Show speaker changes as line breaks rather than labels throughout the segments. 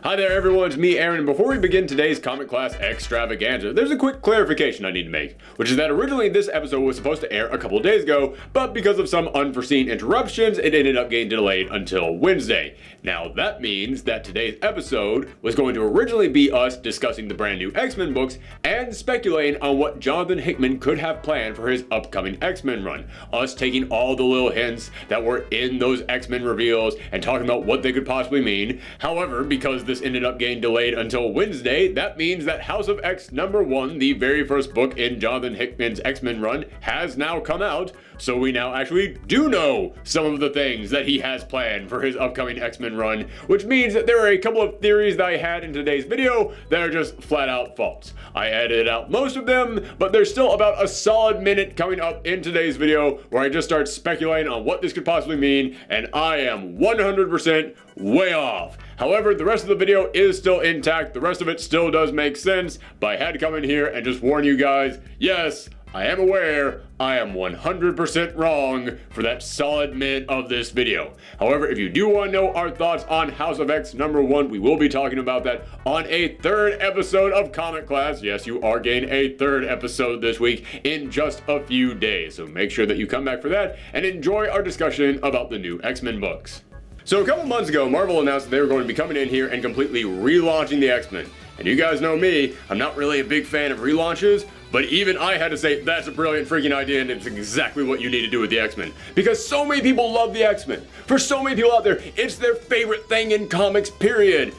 Hi there everyone, it's me Aaron, and before we begin today's comic class extravaganza, there's a quick clarification I need to make, which is that originally this episode was supposed to air a couple days ago, but because of some unforeseen interruptions, it ended up getting delayed until Wednesday. Now that means that today's episode was going to originally be us discussing the brand new X-Men books and speculating on what Jonathan Hickman could have planned for his upcoming X-Men run. Us taking all the little hints that were in those X-Men reveals and talking about what they could possibly mean. However, because this ended up getting delayed until Wednesday, that means that House of X #1, the very first book in Jonathan Hickman's X-Men run, has now come out, so we now actually do know some of the things that he has planned for his upcoming X-Men run, which means that there are a couple of theories that I had in today's video that are just flat out false. I edited out most of them, but there's still about a solid minute coming up in today's video where I just start speculating on what this could possibly mean, and I am 100% way off. However, the rest of the video is still intact, the rest of it still does make sense, but I had to come in here and just warn you guys, yes, I am aware I am 100% wrong for that solid minute of this video. However, if you do want to know our thoughts on House of X #1, we will be talking about that on a third episode of Comic Class. Yes, you are getting a third episode this week in just a few days, so make sure that you come back for that and enjoy our discussion about the new X-Men books. So a couple months ago, Marvel announced that they were going to be coming in here and completely relaunching the X-Men. And you guys know me, I'm not really a big fan of relaunches, but even I had to say, that's a brilliant freaking idea and it's exactly what you need to do with the X-Men. Because so many people love the X-Men. For so many people out there, it's their favorite thing in comics, period.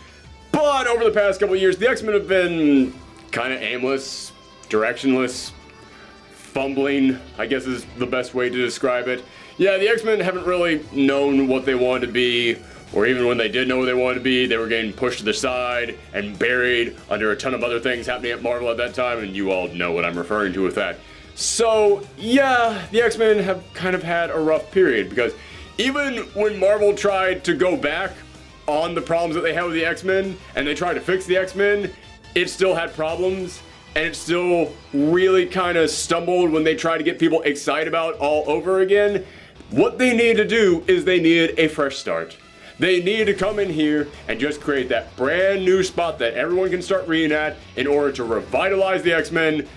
But over the past couple of years, the X-Men have been kind of aimless, directionless, fumbling, I guess is the best way to describe it. Yeah, the X-Men haven't really known what they wanted to be, or even when they did know what they wanted to be, they were getting pushed to the side and buried under a ton of other things happening at Marvel at that time, and you all know what I'm referring to with that. So, yeah, the X-Men have kind of had a rough period, because even when Marvel tried to go back on the problems that they had with the X-Men, and they tried to fix the X-Men, it still had problems, and it still really kind of stumbled when they tried to get people excited about it all over again. What they needed to do is they needed a fresh start. They needed to come in here and just create that brand new spot that everyone can start reading at in order to revitalize the X-Men,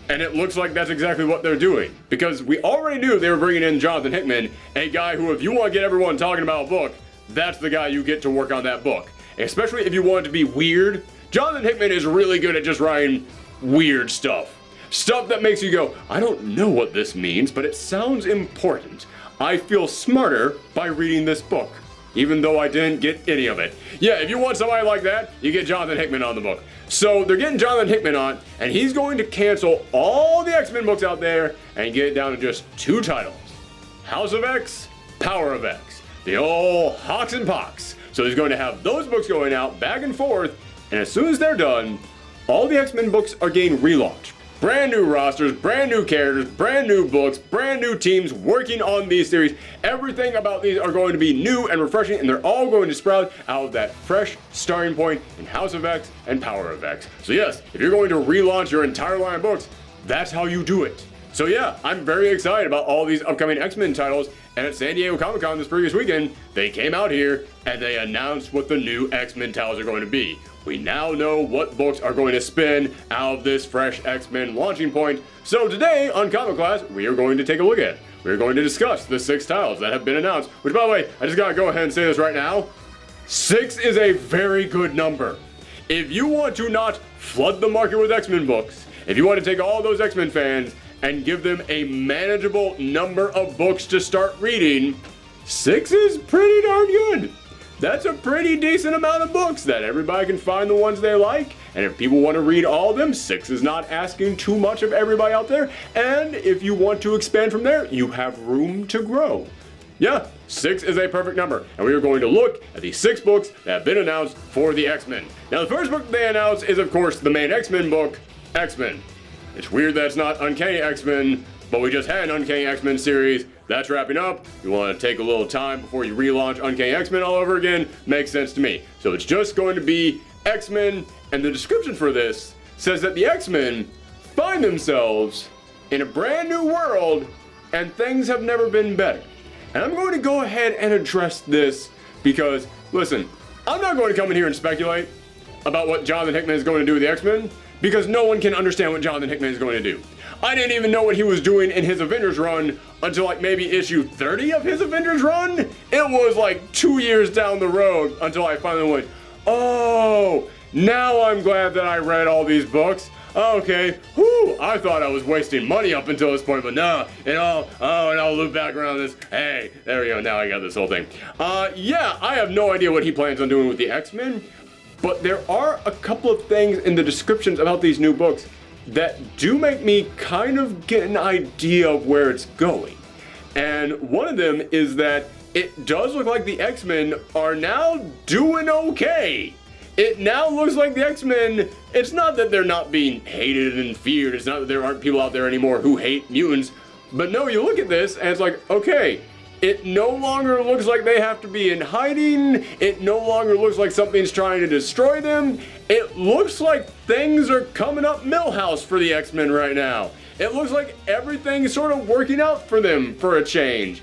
and it looks like that's exactly what they're doing. Because we already knew they were bringing in Jonathan Hickman, a guy who, if you want to get everyone talking about a book, that's the guy you get to work on that book. Especially if you want it to be weird. Jonathan Hickman is really good at just writing weird stuff. Stuff that makes you go, I don't know what this means, but it sounds important. I feel smarter by reading this book, even though I didn't get any of it. Yeah, if you want somebody like that, you get Jonathan Hickman on the book. So they're getting Jonathan Hickman on, and he's going to cancel all the X-Men books out there and get it down to just 2 titles. House of X, Power of X. The old Hawks and Pox. So he's going to have those books going out back and forth, and as soon as they're done, all the X-Men books are getting relaunched. Brand new rosters, brand new characters, brand new books, brand new teams working on these series. Everything about these are going to be new and refreshing, and they're all going to sprout out of that fresh starting point in House of X and Power of X. So yes, if you're going to relaunch your entire line of books, that's how you do it. So yeah, I'm very excited about all these upcoming X-Men titles, and at San Diego Comic-Con this previous weekend, they came out here and they announced what the new X-Men titles are going to be. We now know what books are going to spin out of this fresh X-Men launching point. So today on Comic Class, we are going to take a look at it. We're going to discuss the 6 titles that have been announced, which by the way, I just gotta go ahead and say this right now. 6 is a very good number. If you want to not flood the market with X-Men books, if you want to take all those X-Men fans and give them a manageable number of books to start reading, 6 is pretty darn good. That's a pretty decent amount of books that everybody can find the ones they like. And if people want to read all of them, 6 is not asking too much of everybody out there. And if you want to expand from there, you have room to grow. Yeah, 6 is a perfect number. And we are going to look at the 6 books that have been announced for the X-Men. Now, the first book they announced is, of course, the main X-Men book, X-Men. It's weird that it's not Uncanny X-Men, but we just had an Uncanny X-Men series. That's wrapping up. You want to take a little time before you relaunch Uncanny X-Men all over again? Makes sense to me. So it's just going to be X-Men, and the description for this says that the X-Men find themselves in a brand new world, and things have never been better. And I'm going to go ahead and address this because, listen, I'm not going to come in here and speculate about what Jonathan Hickman is going to do with the X-Men, because no one can understand what Jonathan Hickman is going to do. I didn't even know what he was doing in his Avengers run until like maybe issue 30 of his Avengers run. It was like 2 years down the road until I finally went, oh, now I'm glad that I read all these books. Okay, whew, I thought I was wasting money up until this point, but no, and I'll loop back around this. Hey, there we go, now I got this whole thing. Yeah, I have no idea what he plans on doing with the X-Men, but there are a couple of things in the descriptions about these new books that do make me kind of get an idea of where it's going. And one of them is that it does look like the X-Men are now doing okay. It now looks like the X-Men, it's not that they're not being hated and feared, it's not that there aren't people out there anymore who hate mutants, but no, you look at this and it's like, okay, it no longer looks like they have to be in hiding. It no longer looks like something's trying to destroy them. It looks like things are coming up Millhouse for the X-Men right now. It looks like everything's sort of working out for them for a change.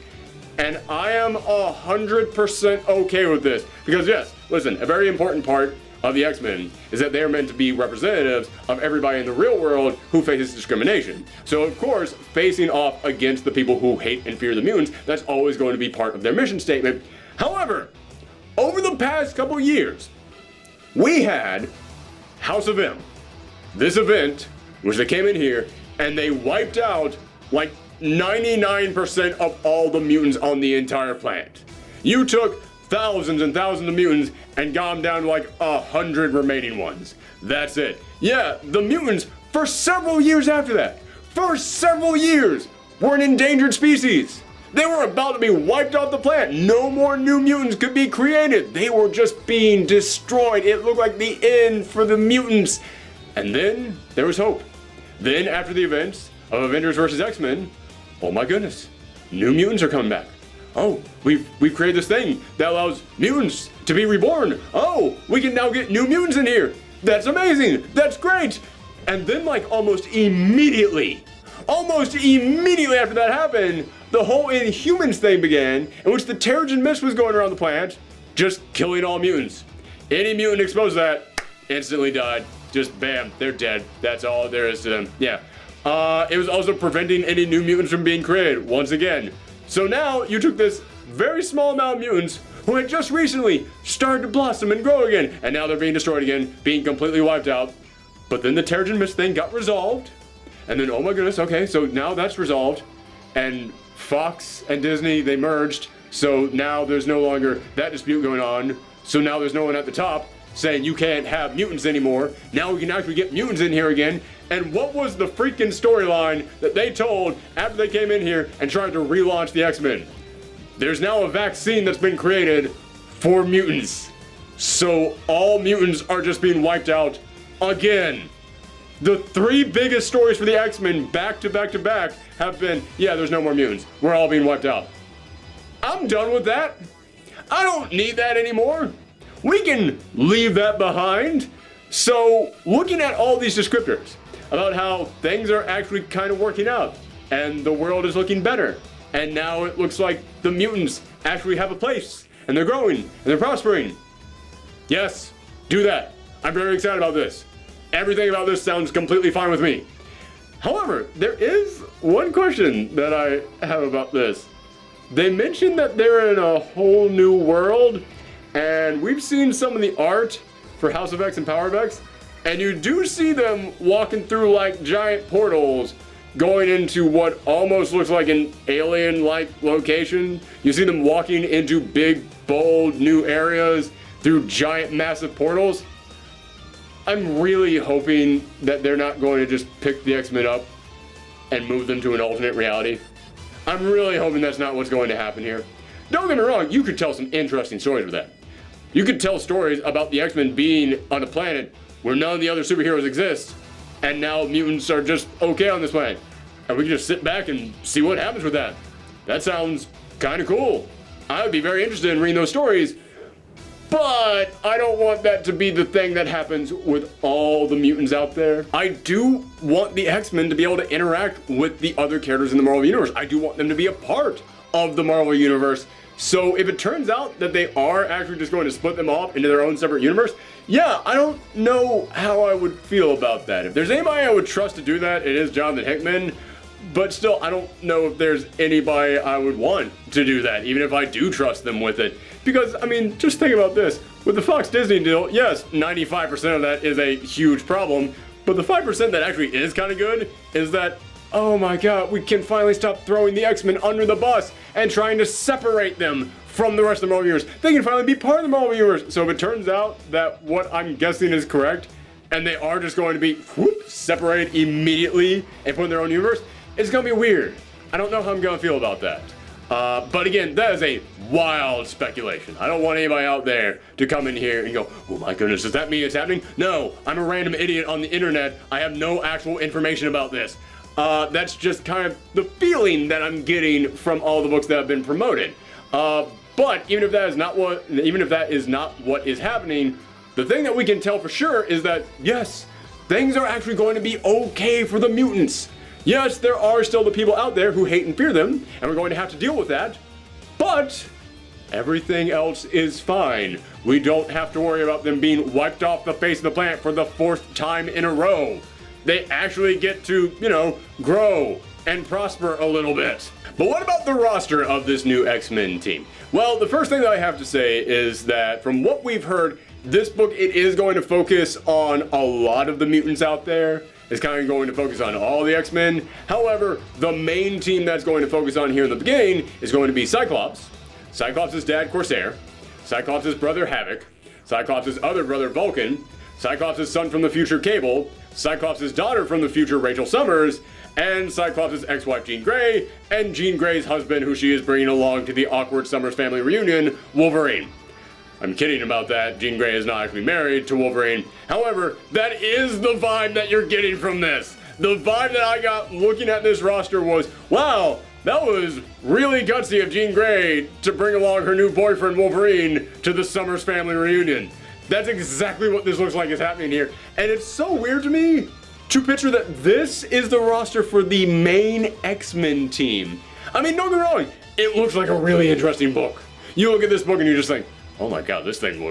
And I am 100% okay with this. Because yes, listen, a very important part of the X-Men is that they're meant to be representatives of everybody in the real world who faces discrimination. So of course, facing off against the people who hate and fear the mutants, that's always going to be part of their mission statement. However, over the past couple years, we had House of M. This event, which they came in here and they wiped out like 99% of all the mutants on the entire planet. You took thousands and thousands of mutants and got them down to like 100 remaining ones. That's it. Yeah, the mutants, for several years after that, were an endangered species. They were about to be wiped off the planet. No more new mutants could be created. They were just being destroyed. It looked like the end for the mutants. And then there was hope. Then after the events of Avengers vs. X-Men, oh my goodness, new mutants are coming back. Oh, we've created this thing that allows mutants to be reborn. Oh, we can now get new mutants in here. That's amazing. That's great. And then like almost immediately after that happened, the whole Inhumans thing began, in which the Terrigen Mist was going around the planet, just killing all mutants. Any mutant exposed to that, instantly died. Just bam, they're dead. That's all there is to them. Yeah. It was also preventing any new mutants from being created, once again. So now you took this very small amount of mutants who had just recently started to blossom and grow again, and now they're being destroyed again, being completely wiped out. But then the Terrigen Mist thing got resolved, and then oh my goodness, okay, so now that's resolved, and Fox and Disney, they merged, so now there's no longer that dispute going on, so now there's no one at the top saying you can't have mutants anymore. Now we can actually get mutants in here again. And what was the freaking storyline that they told after they came in here and tried to relaunch the X-Men? There's now a vaccine that's been created for mutants. So all mutants are just being wiped out again. The three biggest stories for the X-Men back to back to back have been, yeah, there's no more mutants. We're all being wiped out. I'm done with that. I don't need that anymore. We can leave that behind. So looking at all these descriptors about how things are actually kind of working out and the world is looking better, and now it looks like the mutants actually have a place and they're growing and they're prospering. Yes, do that. I'm very excited about this. Everything about this sounds completely fine with me. However, there is one question that I have about this. They mentioned that they're in a whole new world, and we've seen some of the art for House of X and Power of X, and you do see them walking through like giant portals going into what almost looks like an alien-like location. You see them walking into big, bold, new areas through giant, massive portals. I'm really hoping that they're not going to just pick the X-Men up and move them to an alternate reality. I'm really hoping that's not what's going to happen here. Don't get me wrong, you could tell some interesting stories with that. You could tell stories about the X-Men being on a planet where none of the other superheroes exist, and now mutants are just okay on this planet. And we can just sit back and see what happens with that. That sounds kind of cool. I would be very interested in reading those stories, but I don't want that to be the thing that happens with all the mutants out there. I do want the X-Men to be able to interact with the other characters in the Marvel Universe. I do want them to be a part of the Marvel Universe So if it turns out that they are actually just going to split them off into their own separate universe, yeah, I don't know how I would feel about that. If there's anybody I would trust to do that, it is Jonathan Hickman. But still, I don't know if there's anybody I would want to do that, even if I do trust them with it. Because, I mean, just think about this. With the Fox Disney deal, yes, 95% of that is a huge problem. But the 5% that actually is kind of good is that, oh my god, we can finally stop throwing the X-Men under the bus and trying to separate them from the rest of the Marvel Universe. They can finally be part of the Marvel Universe. So if it turns out that what I'm guessing is correct, and they are just going to be separated immediately and put in their own universe, it's gonna be weird. I don't know how I'm gonna feel about that. But again, that is a wild speculation. I don't want anybody out there to come in here and go, oh my goodness, does that mean it's happening? No, I'm a random idiot on the internet. I have no actual information about this. That's just kind of the feeling that I'm getting from all the books that have been promoted. But even if that is not what is happening, the thing that we can tell for sure is that, yes, things are actually going to be okay for the mutants. Yes, there are still the people out there who hate and fear them, and we're going to have to deal with that, but everything else is fine. We don't have to worry about them being wiped off the face of the planet for the 4th time in a row. They actually get to, grow and prosper a little bit. But what about the roster of this new X-Men team? Well, the first thing that I have to say is that from what we've heard, this book, it is going to focus on a lot of the mutants out there. It's kind of going to focus on all the X-Men. However, the main team that's going to focus on here in the beginning is going to be Cyclops, Cyclops' dad Corsair, Cyclops' brother Havoc, Cyclops' other brother Vulcan, Cyclops' son from the future Cable, Cyclops' daughter from the future Rachel Summers, and Cyclops' ex-wife Jean Grey, and Jean Grey's husband who she is bringing along to the awkward Summers family reunion, Wolverine. I'm kidding about that. Jean Grey is not actually married to Wolverine. However, that is the vibe that you're getting from this. The vibe that I got looking at this roster was, wow, that was really gutsy of Jean Grey to bring along her new boyfriend Wolverine to the Summers family reunion. That's exactly what this looks like is happening here. And it's so weird to me to picture that this is the roster for the main X-Men team. I mean, don't get me wrong, it looks like a really interesting book. You look at this book and you just think, oh my god, this thing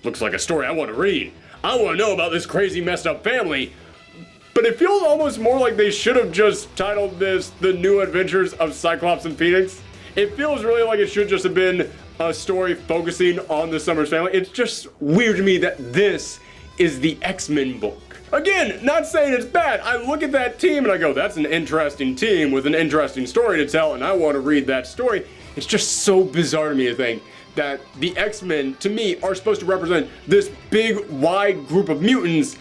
looks like a story I want to read. I want to know about this crazy messed up family. But it feels almost more like they should have just titled this The New Adventures of Cyclops and Phoenix. It feels really like it should just have been a story focusing on the Summers family. It's just weird to me that this is the X-Men book. Again, not saying it's bad. I look at that team and I go, that's an interesting team with an interesting story to tell, and I want to read that story. It's just so bizarre to me to think that the X-Men, to me, are supposed to represent this big, wide group of mutants,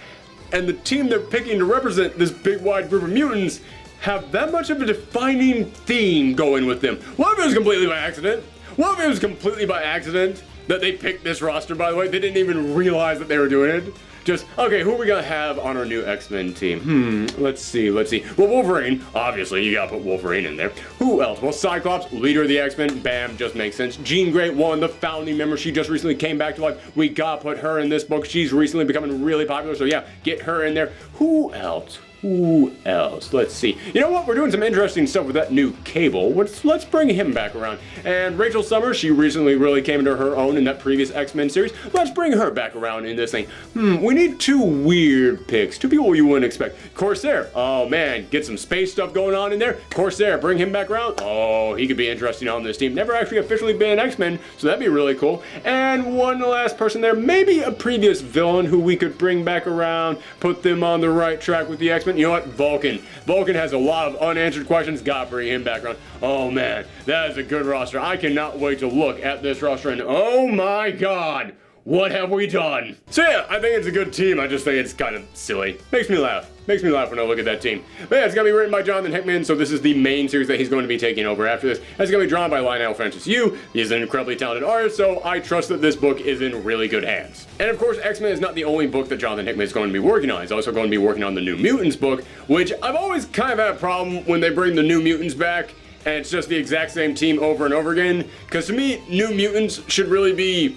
and the team they're picking to represent this big, wide group of mutants have that much of a defining theme going with them. What if it was completely by accident? What if it was completely by accident that they picked this roster, by the way? They didn't even realize that they were doing it. Just, okay, who are we gonna have on our new X-Men team? Let's see. Well, Wolverine, obviously, you gotta put Wolverine in there. Who else? Well, Cyclops, leader of the X-Men, bam, just makes sense. Jean Grey, one of the founding members, she just recently came back to life. We gotta put her in this book. She's recently becoming really popular, so yeah, get her in there. Who else? Let's see. You know what? We're doing some interesting stuff with that new Cable. Let's bring him back around. And Rachel Summers, she recently really came into her own in that previous X-Men series. Let's bring her back around in this thing. We need 2 weird picks. 2 people you wouldn't expect. Corsair. Oh man, get some space stuff going on in there. Corsair, bring him back around. Oh, he could be interesting on this team. Never actually officially been an X-Men, so that'd be really cool. And one last person there, maybe a previous villain who we could bring back around, put them on the right track with the X-Men. You know what? Vulcan. Vulcan has a lot of unanswered questions. Gotta bring him back around. Oh man, that is a good roster. I cannot wait to look at this roster and oh my god, what have we done? So yeah, I think it's a good team. I just think it's kind of silly. Makes me laugh. Makes me laugh when I look at that team. But yeah, it's gonna be written by Jonathan Hickman, so this is the main series that he's going to be taking over after this. It's gonna be drawn by Lionel Francis Yu. He's an incredibly talented artist, so I trust that this book is in really good hands. And of course, X-Men is not the only book that Jonathan Hickman is going to be working on. He's also going to be working on the New Mutants book, which I've always kind of had a problem when they bring the New Mutants back, and it's just the exact same team over and over again. Because to me, New Mutants should really be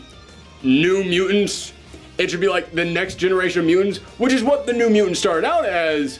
New Mutants. It should be like the next generation of mutants, which is what the New Mutants started out as.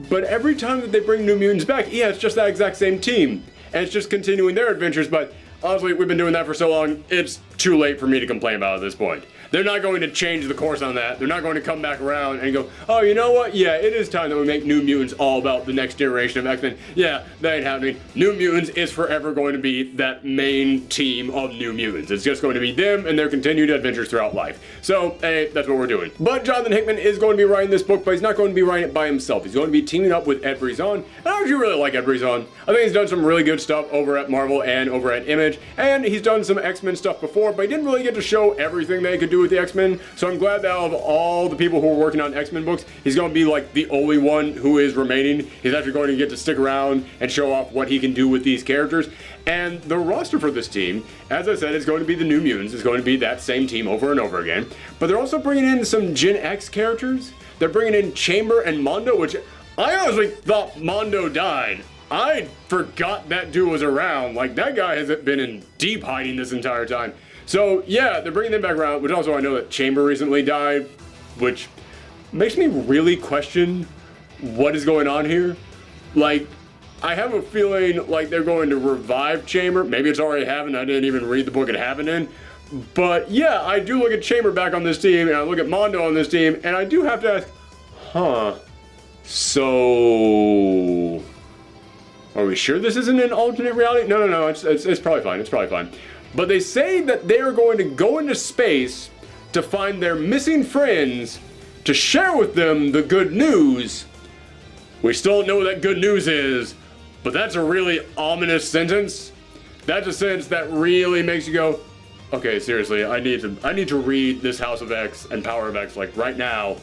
But every time that they bring New Mutants back, yeah, it's just that exact same team. And it's just continuing their adventures, but honestly, we've been doing that for so long, it's too late for me to complain about at this point. They're not going to change the course on that. They're not going to come back around and go, oh, you know what? Yeah, it is time that we make New Mutants all about the next generation of X-Men. Yeah, that ain't happening. New Mutants is forever going to be that main team of New Mutants. It's just going to be them and their continued adventures throughout life. So, hey, that's what we're doing. But Jonathan Hickman is going to be writing this book, but he's not going to be writing it by himself. He's going to be teaming up with Ed Brisson. And I actually really like Ed Brisson. I think he's done some really good stuff over at Marvel and over at Image. And he's done some X-Men stuff before, but he didn't really get to show everything they could do with the X-Men. So I'm glad that out of all the people who are working on X-Men books, he's going to be like the only one who is remaining. He's actually going to get to stick around and show off what he can do with these characters. And the roster for this team, as I said, is going to be the New Mutants. It's going to be that same team over and over again. But they're also bringing in some Gen X characters. They're bringing in Chamber and Mondo, which I honestly thought Mondo died. I forgot that dude was around. Like, that guy has been in deep hiding this entire time. So, yeah, they're bringing them back around, which also I know that Chamber recently died, which makes me really question what is going on here. Like, I have a feeling like they're going to revive Chamber. Maybe it's already happened. I didn't even read the book it happened in. But, yeah, I do look at Chamber back on this team, and I look at Mondo on this team, and I do have to ask, so... are we sure this isn't an alternate reality? No, it's probably fine. It's probably fine. But they say that they are going to go into space to find their missing friends to share with them the good news. We still don't know what that good news is, but that's a really ominous sentence. That's a sentence that really makes you go, okay, seriously, I need to read this House of X and Power of X like right now,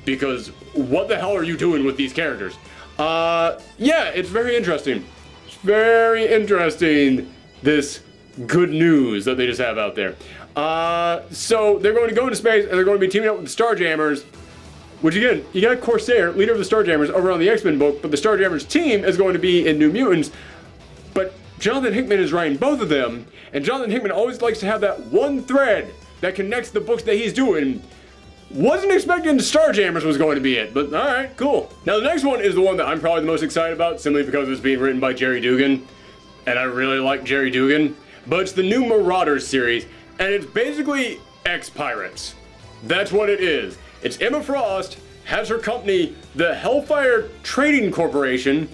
because what the hell are you doing with these characters? Yeah, it's very interesting. It's very interesting, this good news that they just have out there. So they're going to go into space and they're going to be teaming up with the Starjammers, which again, you got Corsair, leader of the Starjammers, over on the X-Men book, but the Starjammers team is going to be in New Mutants. But Jonathan Hickman is writing both of them, and Jonathan Hickman always likes to have that one thread that connects the books that he's doing. Wasn't expecting Starjammers was going to be it, but alright, cool. Now the next one is the one that I'm probably the most excited about, simply because it's being written by Jerry Dugan, and I really like Jerry Dugan. But it's the new Marauders series, and it's basically X-Pirates. That's what it is. It's Emma Frost, has her company, the Hellfire Trading Corporation,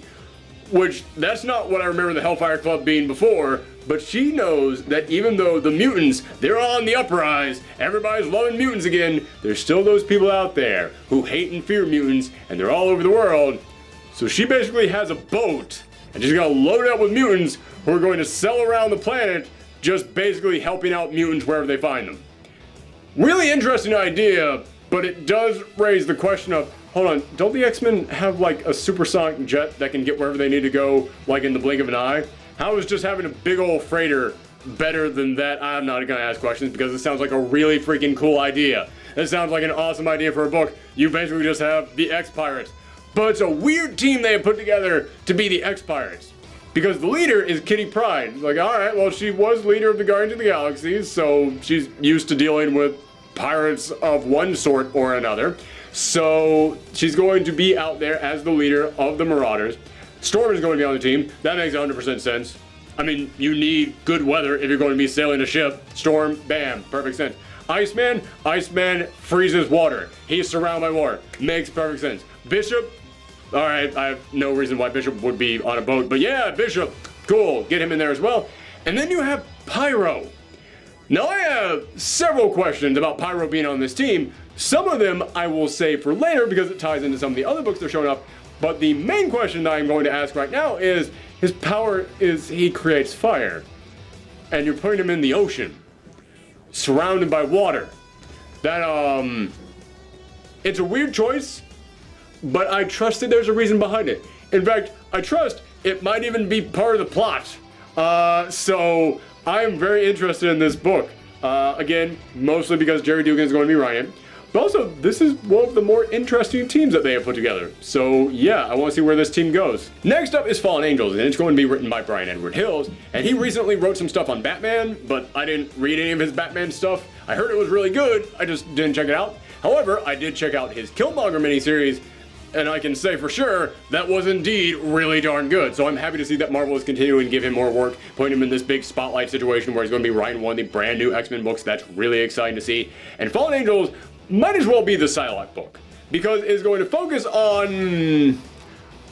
which that's not what I remember the Hellfire Club being before, but she knows that even though the mutants, they're on the uprise, everybody's loving mutants again, there's still those people out there who hate and fear mutants, and they're all over the world. So she basically has a boat, and she's gonna load it up with mutants who are going to sail around the planet, just basically helping out mutants wherever they find them. Really interesting idea, but it does raise the question of, hold on, don't the X-Men have like a supersonic jet that can get wherever they need to go, like in the blink of an eye? How is just having a big old freighter better than that? I'm not gonna ask questions because it sounds like a really freaking cool idea. It sounds like an awesome idea for a book. You basically just have the X-Pirates. But it's a weird team they have put together to be the X-Pirates. Because the leader is Kitty Pryde. Like, alright, well, she was leader of the Guardians of the Galaxy, so she's used to dealing with pirates of one sort or another. So she's going to be out there as the leader of the Marauders. Storm is going to be on the team. That makes 100% sense. I mean, you need good weather if you're going to be sailing a ship. Storm, bam, perfect sense. Iceman freezes water. He's surrounded by water. Makes perfect sense. Bishop, alright, I have no reason why Bishop would be on a boat, but yeah, Bishop, cool, get him in there as well. And then you have Pyro. Now I have several questions about Pyro being on this team. Some of them I will save for later because it ties into some of the other books that are showing up. But the main question that I'm going to ask right now is, his power is he creates fire. And you're putting him in the ocean, surrounded by water. That, it's a weird choice, but I trust that there's a reason behind it. In fact, I trust it might even be part of the plot. So I am very interested in this book. Again, mostly because Jerry Dugan is going to be writing it. But also, this is one of the more interesting teams that they have put together. So yeah, I want to see where this team goes. Next up is Fallen Angels, and it's going to be written by Brian Edward Hills. And he recently wrote some stuff on Batman, but I didn't read any of his Batman stuff. I heard it was really good, I just didn't check it out. However, I did check out his Killmonger miniseries, and I can say for sure that was indeed really darn good. So I'm happy to see that Marvel is continuing to give him more work, putting him in this big spotlight situation where he's going to be writing one of the brand new X-Men books. That's really exciting to see. And Fallen Angels might as well be the Psylocke book, because it's going to focus on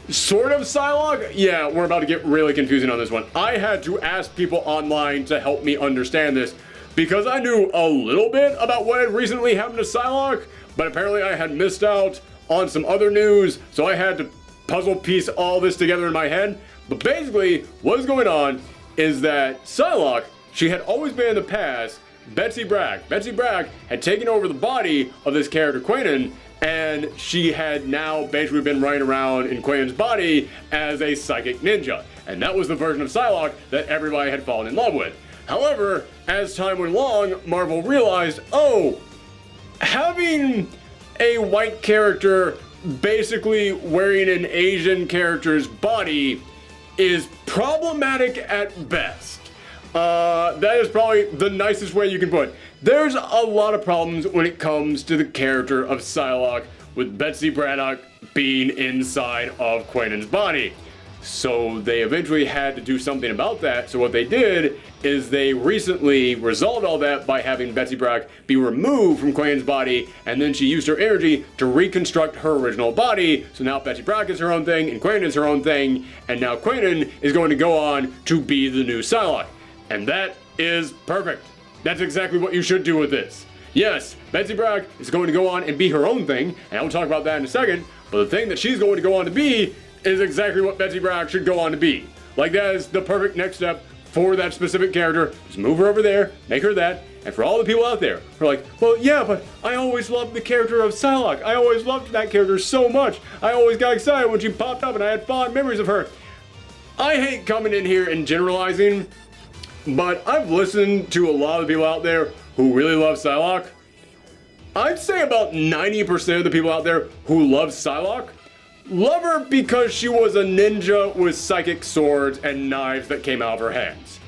sort of Psylocke. Yeah, we're about to get really confusing on this one. I had to ask people online to help me understand this, because I knew a little bit about what had recently happened to Psylocke, but apparently I had missed out on some other news, so I had to puzzle piece all this together in my head. But basically, what's going on is that Psylocke, she had always been in the past Betsy Bragg. Betsy Bragg had taken over the body of this character, Quanon, and she had now basically been running around in Quayon's body as a psychic ninja. And that was the version of Psylocke that everybody had fallen in love with. However, as time went along, Marvel realized, oh, having a white character basically wearing an Asian character's body is problematic at best. That is probably the nicest way you can put it. There's a lot of problems when it comes to the character of Psylocke, with Betsy Braddock being inside of Quayon's body. So they eventually had to do something about that. So what they did is they recently resolved all that by having Betsy Braddock be removed from Quayon's body, and then she used her energy to reconstruct her original body. So now Betsy Braddock is her own thing, and Quanon is her own thing, and now Quanon is going to go on to be the new Psylocke. And that is perfect. That's exactly what you should do with this. Yes, Betsy Braddock is going to go on and be her own thing, and I'll talk about that in a second, but the thing that she's going to go on to be is exactly what Betsy Braddock should go on to be. Like, that is the perfect next step for that specific character. Just move her over there, make her that, and for all the people out there who are like, well, yeah, but I always loved the character of Psylocke. I always loved that character so much. I always got excited when she popped up and I had fond memories of her. I hate coming in here and generalizing, but I've listened to a lot of people out there who really love Psylocke. I'd say about 90% of the people out there who love Psylocke love her because she was a ninja with psychic swords and knives that came out of her hands.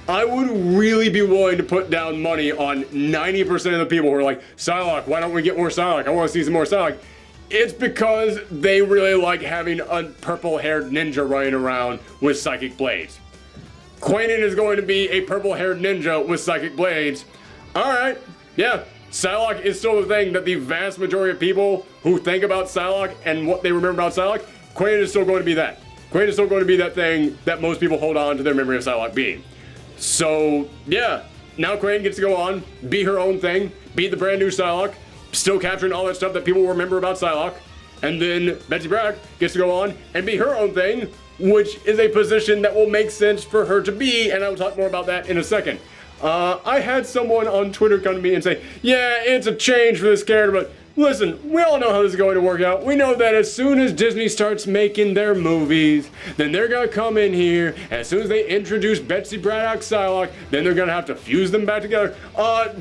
I would really be willing to put down money on 90% of the people who are like, Psylocke, why don't we get more Psylocke? I want to see some more Psylocke. It's because they really like having a purple-haired ninja running around with psychic blades. Quanon is going to be a purple-haired ninja with psychic blades. Alright, yeah. Psylocke is still the thing that the vast majority of people who think about Psylocke and what they remember about Psylocke, Quanon is still going to be that. Quanon is still going to be that thing that most people hold on to their memory of Psylocke being. So, yeah, now Quanon gets to go on, be her own thing, be the brand new Psylocke, still capturing all that stuff that people remember about Psylocke, and then Betsy Braddock gets to go on and be her own thing, which is a position that will make sense for her to be, and I will talk more about that in a second. I had someone on Twitter come to me and say, yeah, it's a change for this character, but listen, we all know how this is going to work out. We know that as soon as Disney starts making their movies, then they're going to come in here, and as soon as they introduce Betsy Braddock Psylocke, then they're going to have to fuse them back together.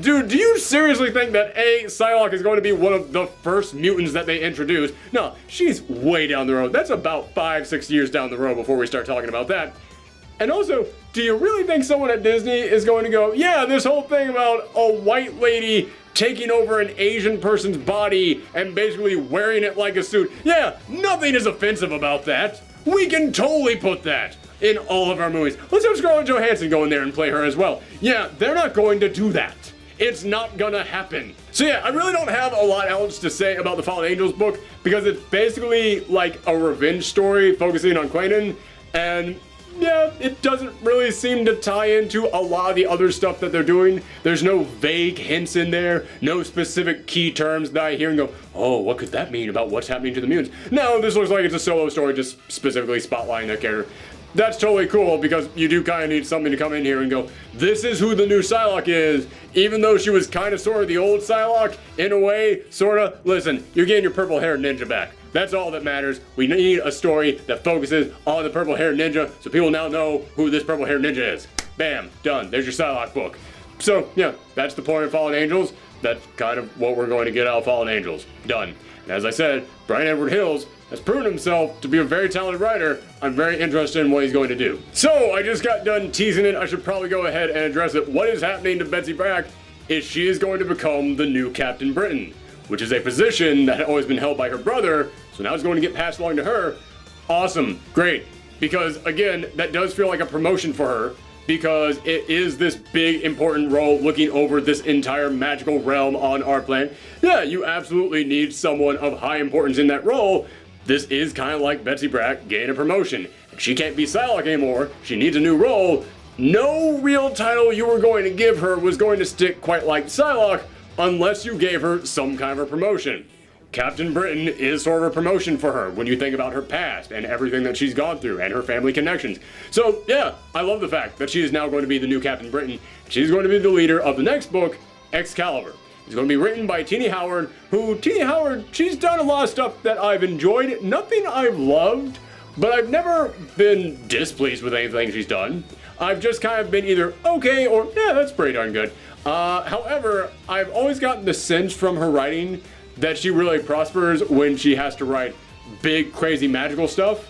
Dude, do you seriously think that Psylocke is going to be one of the first mutants that they introduce? No, she's way down the road. That's about 5-6 years down the road before we start talking about that. And also, do you really think someone at Disney is going to go, yeah, this whole thing about a white lady taking over an Asian person's body and basically wearing it like a suit? Yeah, nothing is offensive about that. We can totally put that in all of our movies. Let's have Scarlett Johansson go in there and play her as well. Yeah, they're not going to do that. It's not gonna happen. So yeah, I really don't have a lot else to say about the Fallen Angels book, because it's basically like a revenge story focusing on Quanon, and yeah, it doesn't really seem to tie into a lot of the other stuff that they're doing. There's no vague hints in there, no specific key terms that I hear and go, oh, what could that mean about what's happening to the mutants? No, this looks like it's a solo story just specifically spotlighting their character. That's totally cool, because you do kind of need something to come in here and go, this is who the new Psylocke is, even though she was kind of sort of the old Psylocke, in a way, sort of. Listen, you're getting your purple-haired ninja back. That's all that matters. We need a story that focuses on the purple-haired ninja, so people now know who this purple-haired ninja is. Bam, done. There's your Psylocke book. So, yeah, that's the point of Fallen Angels. That's kind of what we're going to get out of Fallen Angels. Done. And as I said, Brian Edward Hills has proven himself to be a very talented writer. I'm very interested in what he's going to do. So, I just got done teasing it. I should probably go ahead and address it. What is happening to Betsy Braddock is she is going to become the new Captain Britain. which is a position that had always been held by her brother, so now it's going to get passed along to her. Awesome, great, because again, that does feel like a promotion for her, because it is this big important role looking over this entire magical realm on our planet. Yeah, you absolutely need someone of high importance in that role. This is kind of like Betsy Brack getting a promotion. She can't be Psylocke anymore, she needs a new role. No real title you were going to give her was going to stick quite like Psylocke unless you gave her some kind of a promotion. Captain Britain is sort of a promotion for her when you think about her past and everything that she's gone through and her family connections. So yeah, I love the fact that she is now going to be the new Captain Britain. She's going to be the leader of the next book, Excalibur. It's going to be written by Tini Howard, she's done a lot of stuff that I've enjoyed, nothing I've loved, but I've never been displeased with anything she's done. I've just kind of been either okay or yeah, that's pretty darn good. However, I've always gotten the sense from her writing that she really prospers when she has to write big, crazy, magical stuff.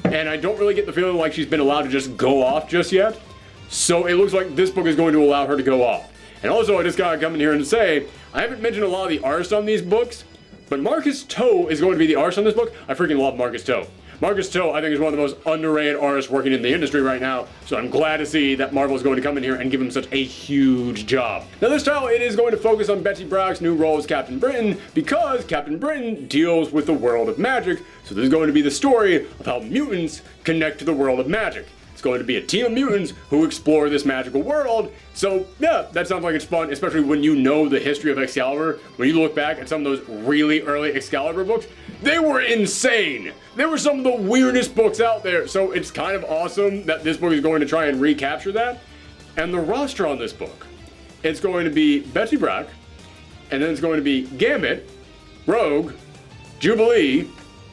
And I don't really get the feeling like she's been allowed to just go off just yet. So it looks like this book is going to allow her to go off. And also, I just gotta come in here and say, I haven't mentioned a lot of the artists on these books, but Marcus To is going to be the artist on this book. I freaking love Marcus To. Marcus To, I think, is one of the most underrated artists working in the industry right now, so I'm glad to see that Marvel is going to come in here and give him such a huge job. Now this title, it is going to focus on Betsy Brack's new role as Captain Britain, because Captain Britain deals with the world of magic, so this is going to be the story of how mutants connect to the world of magic. It's going to be a team of mutants who explore this magical world, so yeah, that sounds like it's fun, especially when you know the history of Excalibur. When you look back at some of those really early Excalibur books, they were insane! They were some of the weirdest books out there, so it's kind of awesome that this book is going to try and recapture that. And the roster on this book, it's going to be Betsy Brack, and then it's going to be Gambit, Rogue, Jubilee,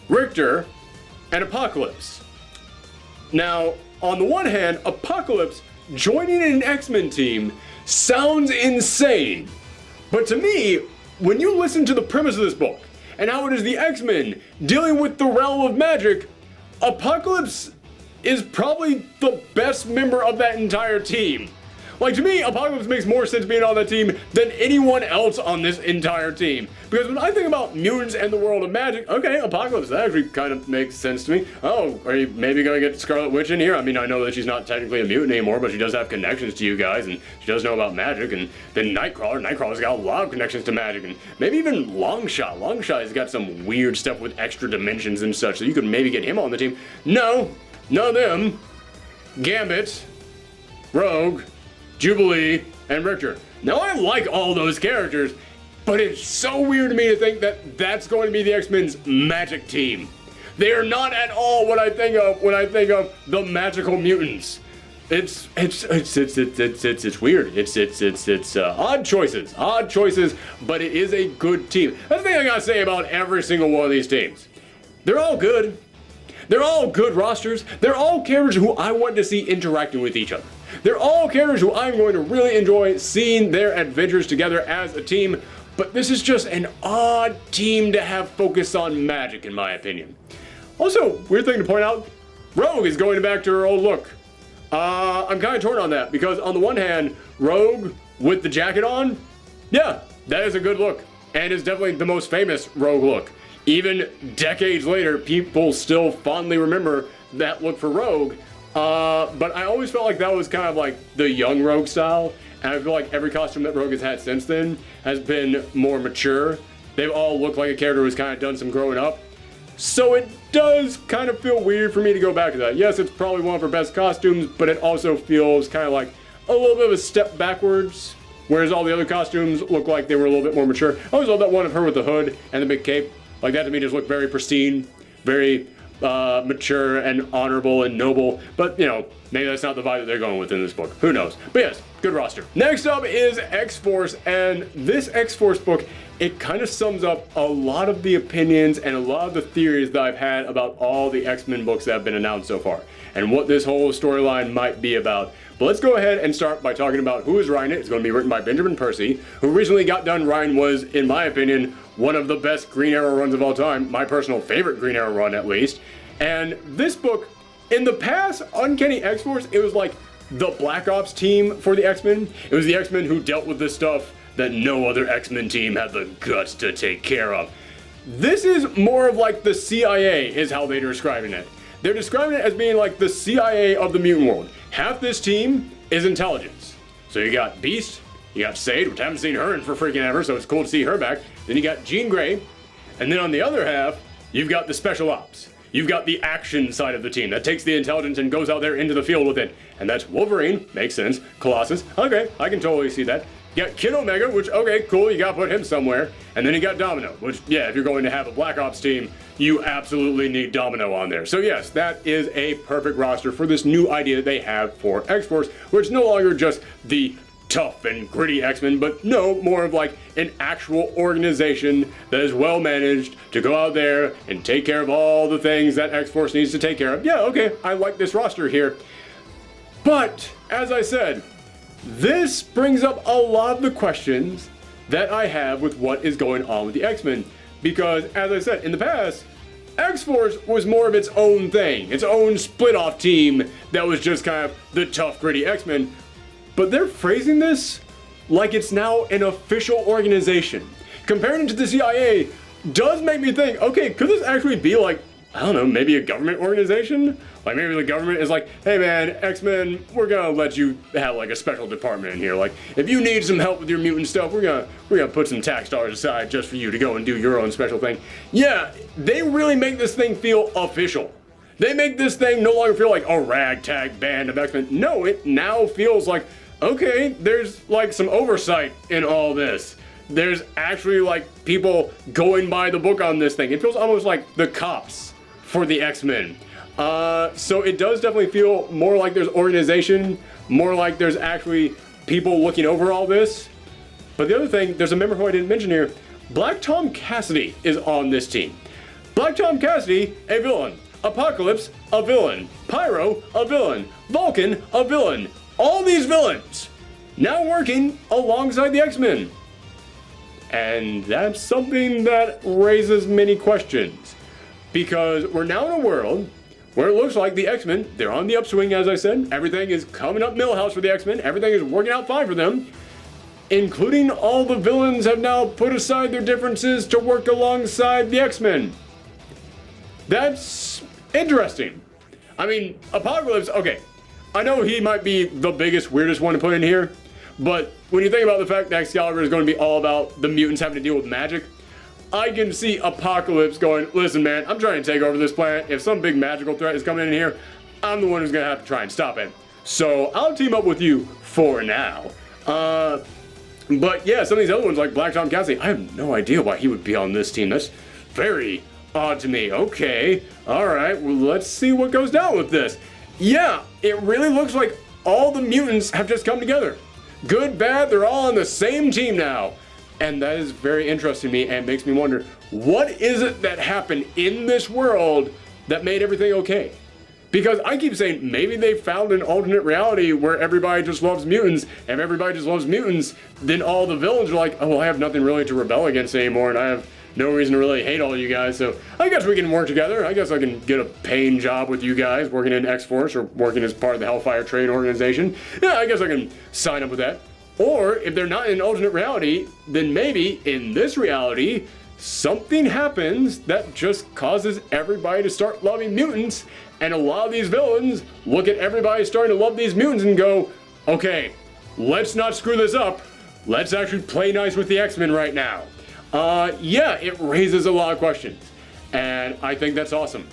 Richter, and Apocalypse. Now, on the one hand, Apocalypse joining an X-Men team sounds insane. But to me, when you listen to the premise of this book, and how it is the X-Men dealing with the realm of magic, Apocalypse is probably the best member of that entire team. Like, to me, Apocalypse makes more sense being on that team than anyone else on this entire team. Because when I think about mutants and the world of magic, okay, Apocalypse, that actually kind of makes sense to me. Oh, are you maybe going to get Scarlet Witch in here? I mean, I know that she's not technically a mutant anymore, but she does have connections to you guys, and she does know about magic. And then Nightcrawler's got a lot of connections to magic, and maybe even Longshot. Longshot has got some weird stuff with extra dimensions and such, so you could maybe get him on the team. No, none of them. Gambit, Rogue, Jubilee, and Richter. Now, I like all those characters, but it's so weird to me to think that that's going to be the X-Men's magic team. They are not at all what I think of when I think of the magical mutants. It's weird. It's odd choices, but it is a good team. That's the thing I gotta say about every single one of these teams. They're all good. They're all good rosters. They're all characters who I want to see interacting with each other. They're all characters who I'm going to really enjoy seeing their adventures together as a team, but this is just an odd team to have focus on magic, in my opinion. Also, weird thing to point out, Rogue is going back to her old look. I'm kind of torn on that, because on the one hand, Rogue with the jacket on, yeah, that is a good look, and is definitely the most famous Rogue look. Even decades later, people still fondly remember that look for Rogue. But I always felt like that was kind of like the young Rogue style, and I feel like every costume that Rogue has had since then has been more mature. They've all looked like a character who's kind of done some growing up. So it does kind of feel weird for me to go back to that. Yes, it's probably one of her best costumes, but it also feels kind of like a little bit of a step backwards, whereas all the other costumes look like they were a little bit more mature. I always love that one of her with the hood and the big cape. Like, that to me just looked very pristine, very mature and honorable and noble, but you know, maybe that's not the vibe that they're going with in this book. Who knows? But yes, good roster. Next up is X-Force, and this X-Force book, it kind of sums up a lot of the opinions and a lot of the theories that I've had about all the X-Men books that have been announced so far, and what this whole storyline might be about. But let's go ahead and start by talking about who is writing it. It's going to be written by Benjamin Percy, who recently got done writing was, in my opinion, one of the best Green Arrow runs of all time, my personal favorite Green Arrow run at least. And this book, in the past, Uncanny X-Force, it was like the Black Ops team for the X-Men. It was the X-Men who dealt with this stuff that no other X-Men team had the guts to take care of. This is more of like the CIA is how they're describing it. They're describing it as being like the CIA of the mutant world. Half this team is intelligence. So you got Beast, you got Sage, which I haven't seen her in for freaking ever, so it's cool to see her back. Then you got Jean Grey, and then on the other half, you've got the special ops. You've got the action side of the team that takes the intelligence and goes out there into the field with it. And that's Wolverine, makes sense. Colossus, okay, I can totally see that. You got Kid Omega, which, okay, cool, you gotta put him somewhere. And then you got Domino, which, yeah, if you're going to have a Black Ops team, you absolutely need Domino on there. So yes, that is a perfect roster for this new idea that they have for X-Force, where it's no longer just the tough and gritty X-Men, but no, more of like an actual organization that is well managed to go out there and take care of all the things that X-Force needs to take care of. Yeah, okay, I like this roster here. But, as I said, this brings up a lot of the questions that I have with what is going on with the X-Men. Because, as I said, in the past, X-Force was more of its own thing, its own split-off team that was just kind of the tough, gritty X-Men. But they're phrasing this like it's now an official organization. Comparing it to the CIA does make me think, okay, could this actually be like, I don't know, maybe a government organization? Like maybe the government is like, hey man, X-Men, we're gonna let you have like a special department in here. Like if you need some help with your mutant stuff, we're gonna put some tax dollars aside just for you to go and do your own special thing. Yeah, they really make this thing feel official. They make this thing no longer feel like a ragtag band of X-Men. No, it now feels like, okay, there's like some oversight in all this. There's actually like people going by the book on this thing. It feels almost like the cops for the X-Men. So it does definitely feel more like there's organization, more like there's actually people looking over all this. But the other thing, there's a member who I didn't mention here. Black Tom Cassidy is on this team. Black Tom Cassidy, a villain. Apocalypse, a villain. Pyro, a villain. Vulcan, a villain. All these villains now working alongside the X-Men. And that's something that raises many questions. Because we're now in a world where it looks like the X-Men, they're on the upswing, as I said. Everything is coming up Millhouse for the X-Men. Everything is working out fine for them. Including all the villains have now put aside their differences to work alongside the X-Men. That's interesting. I mean, Apocalypse, okay. I know he might be the biggest, weirdest one to put in here. But when you think about the fact that Excalibur is going to be all about the mutants having to deal with magic, I can see Apocalypse going, listen man, I'm trying to take over this planet. If some big magical threat is coming in here, I'm the one who's going to have to try and stop it. So I'll team up with you for now. But yeah, some of these other ones like Black Tom Cassidy, I have no idea why he would be on this team. That's very odd to me. Okay, alright, well let's see what goes down with this. Yeah, it really looks like all the mutants have just come together. Good, bad, they're all on the same team now. And that is very interesting to me and makes me wonder, what is it that happened in this world that made everything okay? Because I keep saying maybe they found an alternate reality where everybody just loves mutants, and if everybody just loves mutants, then all the villains are like, oh, well, I have nothing really to rebel against anymore, and I have no reason to really hate all you guys, so I guess we can work together. I guess I can get a paying job with you guys, working in X-Force or working as part of the Hellfire Trade Organization. Yeah, I guess I can sign up with that. Or if they're not in an alternate reality, then maybe in this reality, something happens that just causes everybody to start loving mutants, and a lot of these villains look at everybody starting to love these mutants and go, okay, let's not screw this up. Let's actually play nice with the X-Men right now. Yeah, it raises a lot of questions, and I think that's awesome.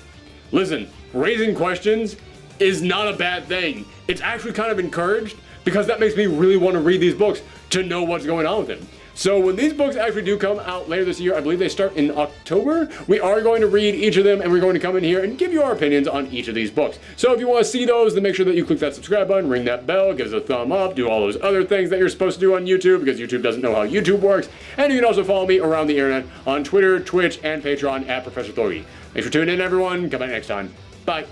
Listen, raising questions is not a bad thing. It's actually kind of encouraged, because that makes me really want to read these books to know what's going on with them. So when these books actually do come out later this year, I believe they start in October, we are going to read each of them, and we're going to come in here and give you our opinions on each of these books. So if you want to see those, then make sure that you click that subscribe button, ring that bell, give us a thumb up, do all those other things that you're supposed to do on YouTube, because YouTube doesn't know how YouTube works. And you can also follow me around the internet on Twitter, Twitch, and Patreon at Professor Thorgy. Thanks for tuning in, everyone. Come back next time. Bye.